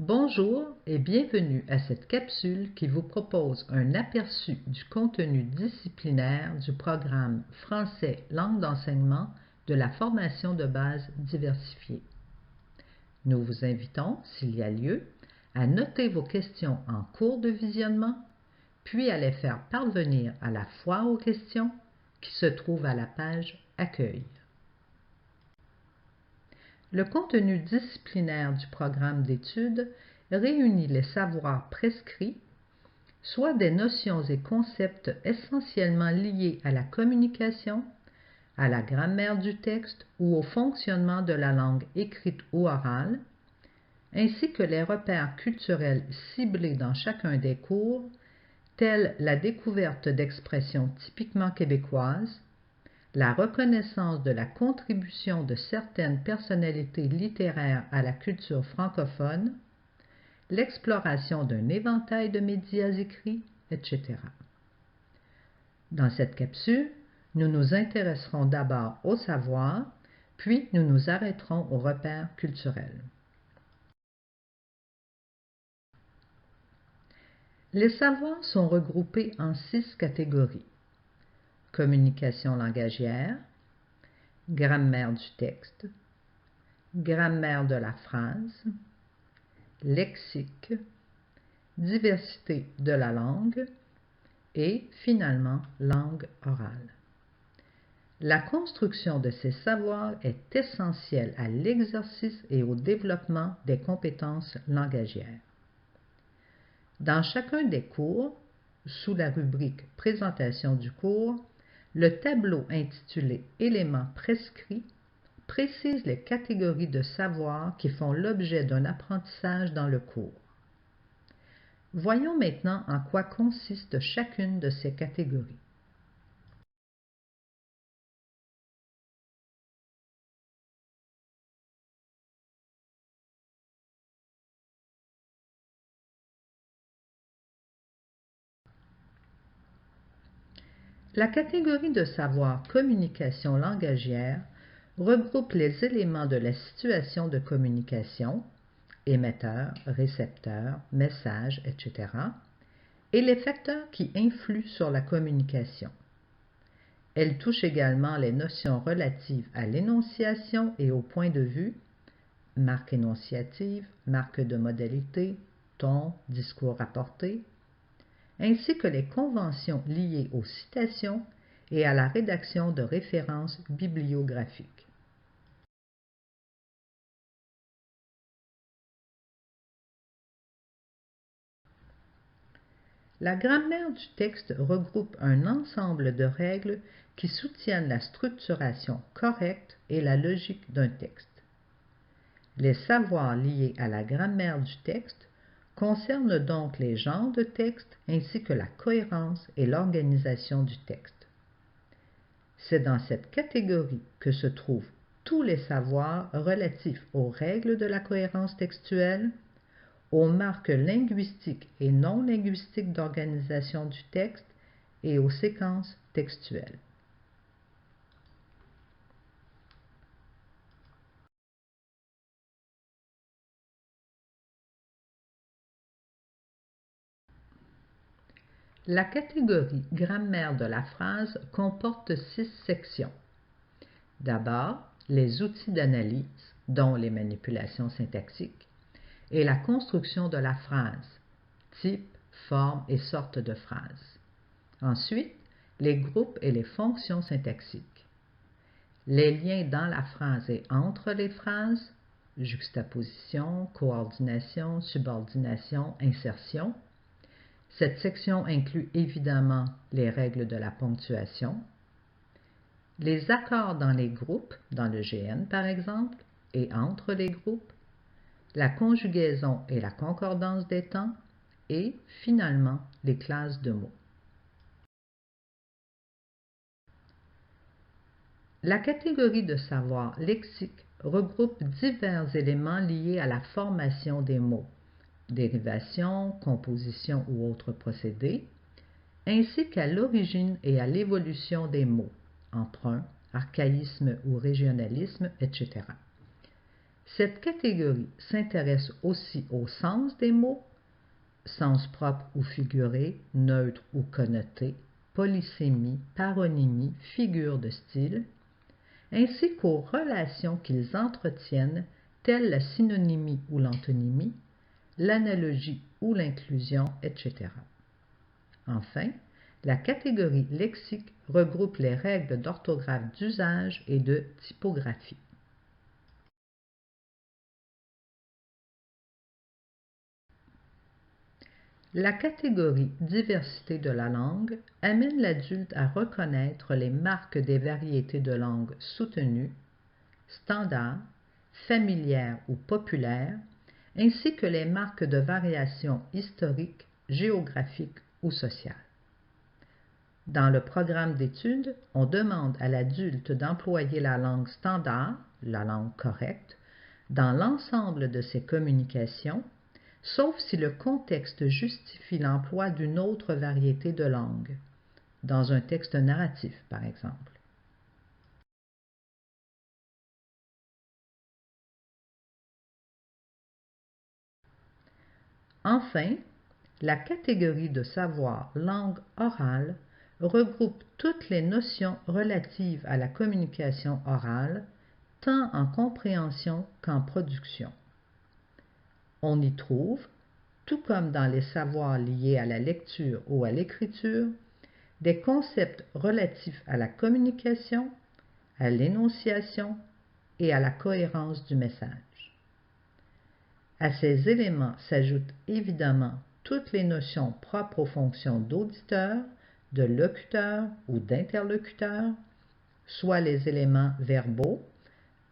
Bonjour et bienvenue à cette capsule qui vous propose un aperçu du contenu disciplinaire du programme Français langue d'enseignement de la formation de base diversifiée. Nous vous invitons, s'il y a lieu, à noter vos questions en cours de visionnement, puis à les faire parvenir à la foire aux questions qui se trouve à la page Accueil. Le contenu disciplinaire du programme d'études réunit les savoirs prescrits, soit des notions et concepts essentiellement liés à la communication, à la grammaire du texte ou au fonctionnement de la langue écrite ou orale, ainsi que les repères culturels ciblés dans chacun des cours, tels la découverte d'expressions typiquement québécoises, la reconnaissance de la contribution de certaines personnalités littéraires à la culture francophone, l'exploration d'un éventail de médias écrits, etc. Dans cette capsule, nous nous intéresserons d'abord au savoir, puis nous nous arrêterons aux repères culturels. Les savoirs sont regroupés en 6 catégories. Communication langagière, grammaire du texte, grammaire de la phrase, lexique, diversité de la langue et finalement langue orale. La construction de ces savoirs est essentielle à l'exercice et au développement des compétences langagières. Dans chacun des cours, sous la rubrique Présentation du cours, le tableau intitulé Éléments prescrits précise les catégories de savoirs qui font l'objet d'un apprentissage dans le cours. Voyons maintenant en quoi consiste chacune de ces catégories. La catégorie de savoir communication langagière regroupe les éléments de la situation de communication, émetteur, récepteur, message, etc., et les facteurs qui influent sur la communication. Elle touche également les notions relatives à l'énonciation et au point de vue, marque énonciative, marque de modalité, ton, discours rapporté, ainsi que les conventions liées aux citations et à la rédaction de références bibliographiques. La grammaire du texte regroupe un ensemble de règles qui soutiennent la structuration correcte et la logique d'un texte. Les savoirs liés à la grammaire du texte concernent donc les genres de texte ainsi que la cohérence et l'organisation du texte. C'est dans cette catégorie que se trouvent tous les savoirs relatifs aux règles de la cohérence textuelle, aux marques linguistiques et non linguistiques d'organisation du texte et aux séquences textuelles. La catégorie grammaire de la phrase comporte 6 sections. D'abord, les outils d'analyse, dont les manipulations syntaxiques, et la construction de la phrase, type, forme et sorte de phrase. Ensuite, les groupes et les fonctions syntaxiques. Les liens dans la phrase et entre les phrases, juxtaposition, coordination, subordination, insertion. Cette section inclut évidemment les règles de la ponctuation, les accords dans les groupes, dans le GN par exemple, et entre les groupes, la conjugaison et la concordance des temps, et finalement les classes de mots. La catégorie de savoir lexique regroupe divers éléments liés à la formation des mots, dérivation, composition ou autres procédés, ainsi qu'à l'origine et à l'évolution des mots, emprunt, archaïsme ou régionalisme, etc. Cette catégorie s'intéresse aussi au sens des mots, sens propre ou figuré, neutre ou connoté, polysémie, paronymie, figure de style, ainsi qu'aux relations qu'ils entretiennent, telles la synonymie ou l'antonymie, l'analogie ou l'inclusion, etc. Enfin, la catégorie lexique regroupe les règles d'orthographe d'usage et de typographie. La catégorie diversité de la langue amène l'adulte à reconnaître les marques des variétés de langue soutenues, standards, familières ou populaires, ainsi que les marques de variation historiques, géographiques ou sociales. Dans le programme d'études, on demande à l'adulte d'employer la langue standard, la langue correcte, dans l'ensemble de ses communications, sauf si le contexte justifie l'emploi d'une autre variété de langue, dans un texte narratif par exemple. Enfin, la catégorie de savoir langue orale regroupe toutes les notions relatives à la communication orale, tant en compréhension qu'en production. On y trouve, tout comme dans les savoirs liés à la lecture ou à l'écriture, des concepts relatifs à la communication, à l'énonciation et à la cohérence du message. À ces éléments s'ajoutent évidemment toutes les notions propres aux fonctions d'auditeur, de locuteur ou d'interlocuteur, soit les éléments verbaux,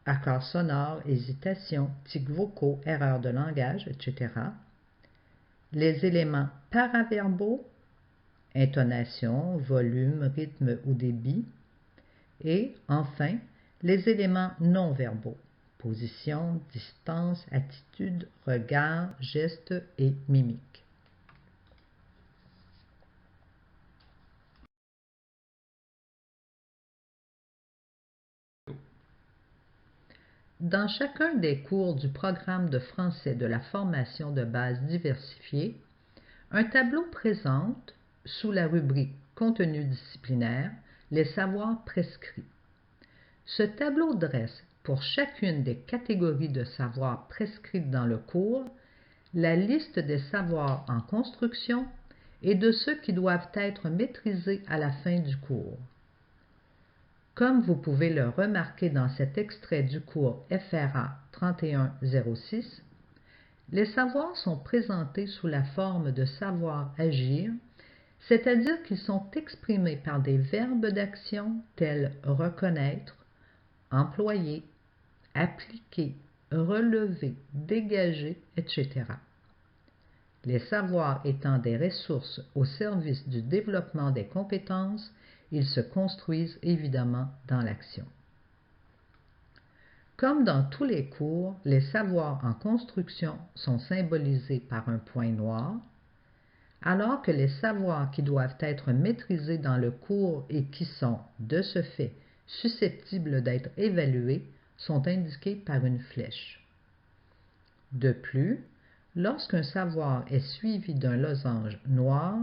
accords sonores, hésitations, tics vocaux, erreurs de langage, etc. Les éléments paraverbaux, intonation, volume, rythme ou débit, et enfin les éléments non verbaux, position, distance, attitude, regard, geste et mimique. Dans chacun des cours du programme de français de la formation de base diversifiée, un tableau présente, sous la rubrique Contenu disciplinaire, les savoirs prescrits. Ce tableau dresse, pour chacune des catégories de savoirs prescrites dans le cours, la liste des savoirs en construction et de ceux qui doivent être maîtrisés à la fin du cours. Comme vous pouvez le remarquer dans cet extrait du cours FRA 3106, les savoirs sont présentés sous la forme de savoir agir, c'est-à-dire qu'ils sont exprimés par des verbes d'action tels reconnaître, employer, appliquer, relever, dégager, etc. Les savoirs étant des ressources au service du développement des compétences, ils se construisent évidemment dans l'action. Comme dans tous les cours, les savoirs en construction sont symbolisés par un point noir, alors que les savoirs qui doivent être maîtrisés dans le cours et qui sont, de ce fait, susceptibles d'être évalués sont indiqués par une flèche. De plus, lorsqu'un savoir est suivi d'un losange noir,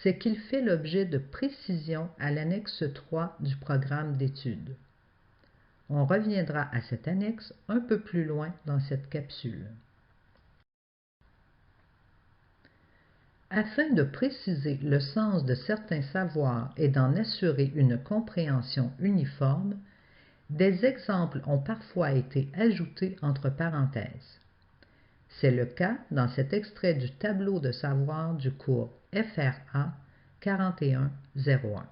c'est qu'il fait l'objet de précisions à l'annexe 3 du programme d'études. On reviendra à cette annexe un peu plus loin dans cette capsule. Afin de préciser le sens de certains savoirs et d'en assurer une compréhension uniforme, des exemples ont parfois été ajoutés entre parenthèses. C'est le cas dans cet extrait du tableau de savoir du cours FRA 4101.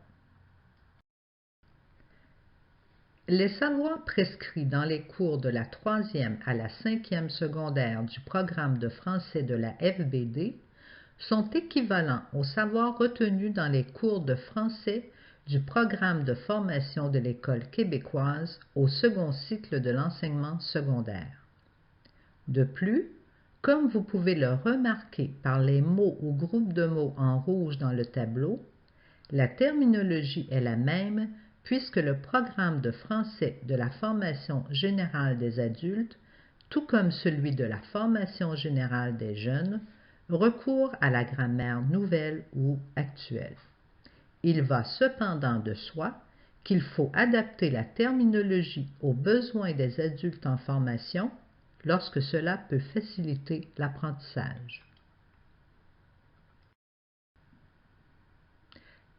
Les savoirs prescrits dans les cours de la 3e à la 5e secondaire du programme de français de la FBD sont équivalents aux savoirs retenus dans les cours de français du programme de formation de l'École québécoise au second cycle de l'enseignement secondaire. De plus, comme vous pouvez le remarquer par les mots ou groupes de mots en rouge dans le tableau, la terminologie est la même puisque le programme de français de la formation générale des adultes tout comme celui de la formation générale des jeunes, recourt à la grammaire nouvelle ou actuelle. Il va cependant de soi qu'il faut adapter la terminologie aux besoins des adultes en formation lorsque cela peut faciliter l'apprentissage.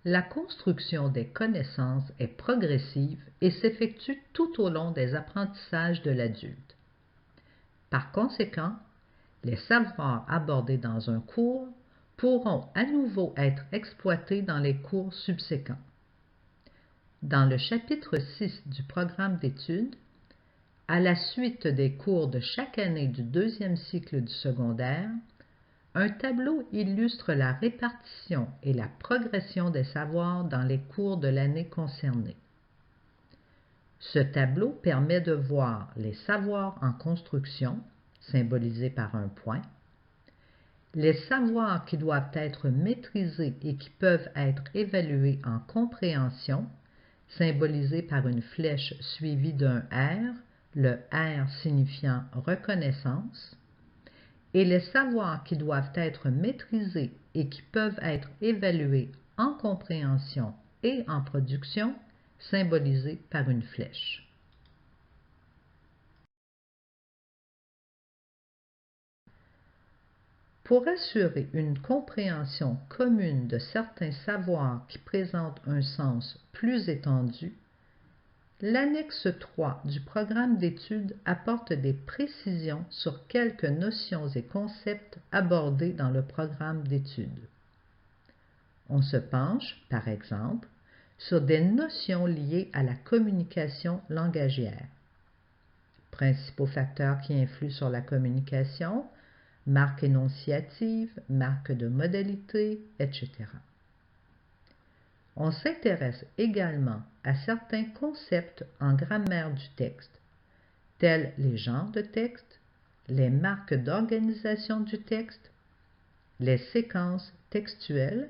La construction des connaissances est progressive et s'effectue tout au long des apprentissages de l'adulte. Par conséquent, les savoirs abordés dans un cours pourront à nouveau être exploités dans les cours subséquents. Dans le chapitre 6 du programme d'études, à la suite des cours de chaque année du deuxième cycle du secondaire, un tableau illustre la répartition et la progression des savoirs dans les cours de l'année concernée. Ce tableau permet de voir les savoirs en construction, symbolisés par un point, les savoirs qui doivent être maîtrisés et qui peuvent être évalués en compréhension, symbolisés par une flèche suivie d'un R, le R signifiant reconnaissance, et les savoirs qui doivent être maîtrisés et qui peuvent être évalués en compréhension et en production, symbolisés par une flèche. Pour assurer une compréhension commune de certains savoirs qui présentent un sens plus étendu, l'annexe 3 du programme d'études apporte des précisions sur quelques notions et concepts abordés dans le programme d'études. On se penche, par exemple, sur des notions liées à la communication langagière. Principaux facteurs qui influent sur la communication, marque énonciative, marque de modalité, etc. On s'intéresse également à certains concepts en grammaire du texte, tels les genres de texte, les marques d'organisation du texte, les séquences textuelles,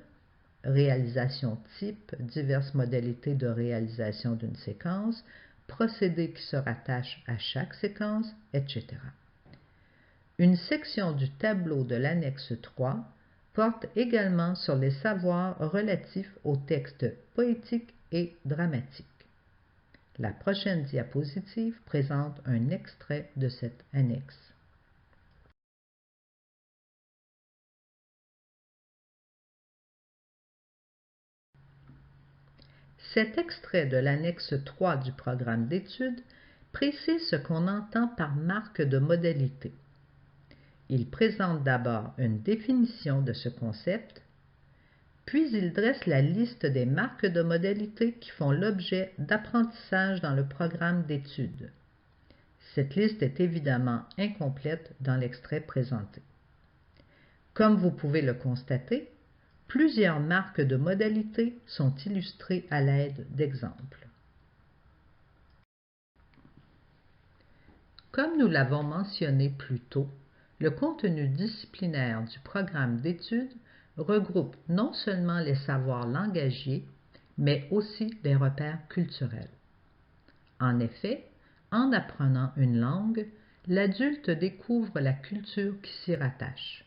réalisation type, diverses modalités de réalisation d'une séquence, procédés qui se rattachent à chaque séquence, etc. Une section du tableau de l'annexe 3 porte également sur les savoirs relatifs aux textes poétiques et dramatiques. La prochaine diapositive présente un extrait de cette annexe. Cet extrait de l'annexe 3 du programme d'études précise ce qu'on entend par marque de modalité. Il présente d'abord une définition de ce concept, puis il dresse la liste des marques de modalité qui font l'objet d'apprentissage dans le programme d'études. Cette liste est évidemment incomplète dans l'extrait présenté. Comme vous pouvez le constater, plusieurs marques de modalité sont illustrées à l'aide d'exemples. Comme nous l'avons mentionné plus tôt, le contenu disciplinaire du programme d'études regroupe non seulement les savoirs langagiers, mais aussi les repères culturels. En effet, en apprenant une langue, l'adulte découvre la culture qui s'y rattache.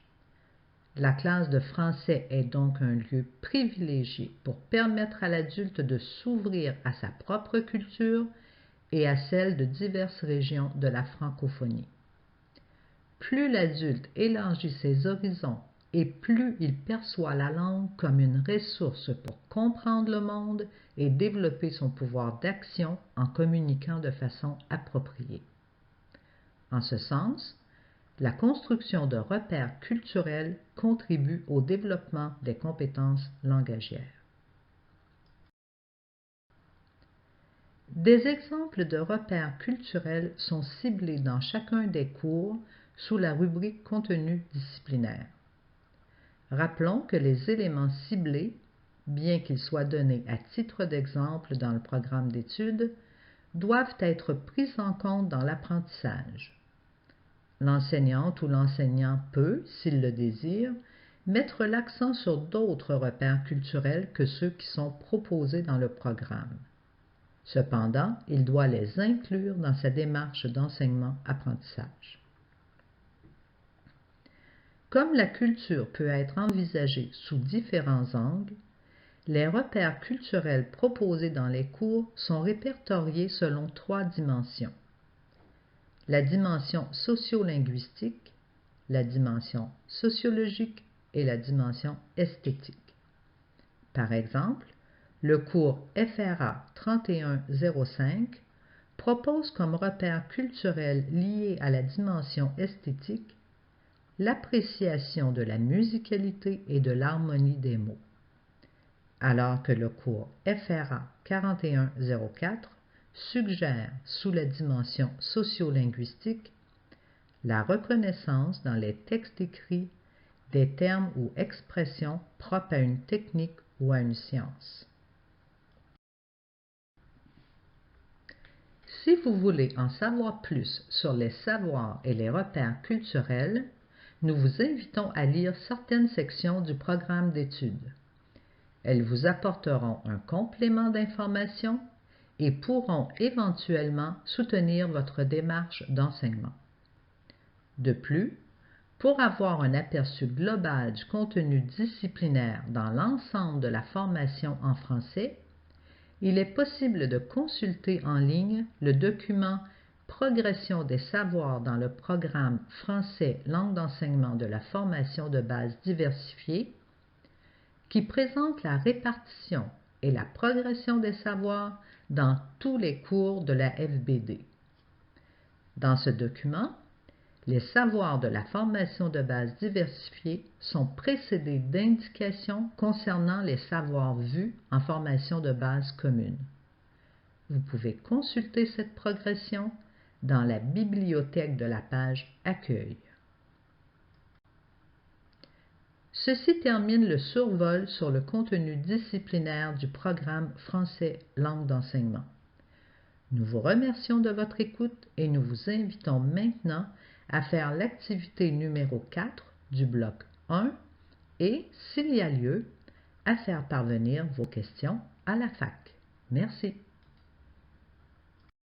La classe de français est donc un lieu privilégié pour permettre à l'adulte de s'ouvrir à sa propre culture et à celle de diverses régions de la francophonie. Plus l'adulte élargit ses horizons et plus il perçoit la langue comme une ressource pour comprendre le monde et développer son pouvoir d'action en communiquant de façon appropriée. En ce sens, la construction de repères culturels contribue au développement des compétences langagières. Des exemples de repères culturels sont ciblés dans chacun des cours sous la rubrique contenu disciplinaire. Rappelons que les éléments ciblés, bien qu'ils soient donnés à titre d'exemple dans le programme d'études, doivent être pris en compte dans l'apprentissage. L'enseignante ou l'enseignant peut, s'il le désire, mettre l'accent sur d'autres repères culturels que ceux qui sont proposés dans le programme. Cependant, il doit les inclure dans sa démarche d'enseignement-apprentissage. Comme la culture peut être envisagée sous différents angles, les repères culturels proposés dans les cours sont répertoriés selon 3 dimensions. La dimension sociolinguistique, la dimension sociologique et la dimension esthétique. Par exemple, le cours FRA 3105 propose comme repère culturel lié à la dimension esthétique l'appréciation de la musicalité et de l'harmonie des mots, alors que le cours FRA 4104 suggère, sous la dimension sociolinguistique, la reconnaissance dans les textes écrits des termes ou expressions propres à une technique ou à une science. Si vous voulez en savoir plus sur les savoirs et les repères culturels, nous vous invitons à lire certaines sections du programme d'études. Elles vous apporteront un complément d'information et pourront éventuellement soutenir votre démarche d'enseignement. De plus, pour avoir un aperçu global du contenu disciplinaire dans l'ensemble de la formation en français, il est possible de consulter en ligne le document Progression des savoirs dans le programme français langue d'enseignement de la formation de base diversifiée, qui présente la répartition et la progression des savoirs dans tous les cours de la FBD. Dans ce document, les savoirs de la formation de base diversifiée sont précédés d'indications concernant les savoirs vus en formation de base commune. Vous pouvez consulter cette progression dans la bibliothèque de la page Accueil. Ceci termine le survol sur le contenu disciplinaire du programme français langue d'enseignement. Nous vous remercions de votre écoute et nous vous invitons maintenant à faire l'activité numéro 4 du bloc 1 et, s'il y a lieu, à faire parvenir vos questions à la fac. Merci.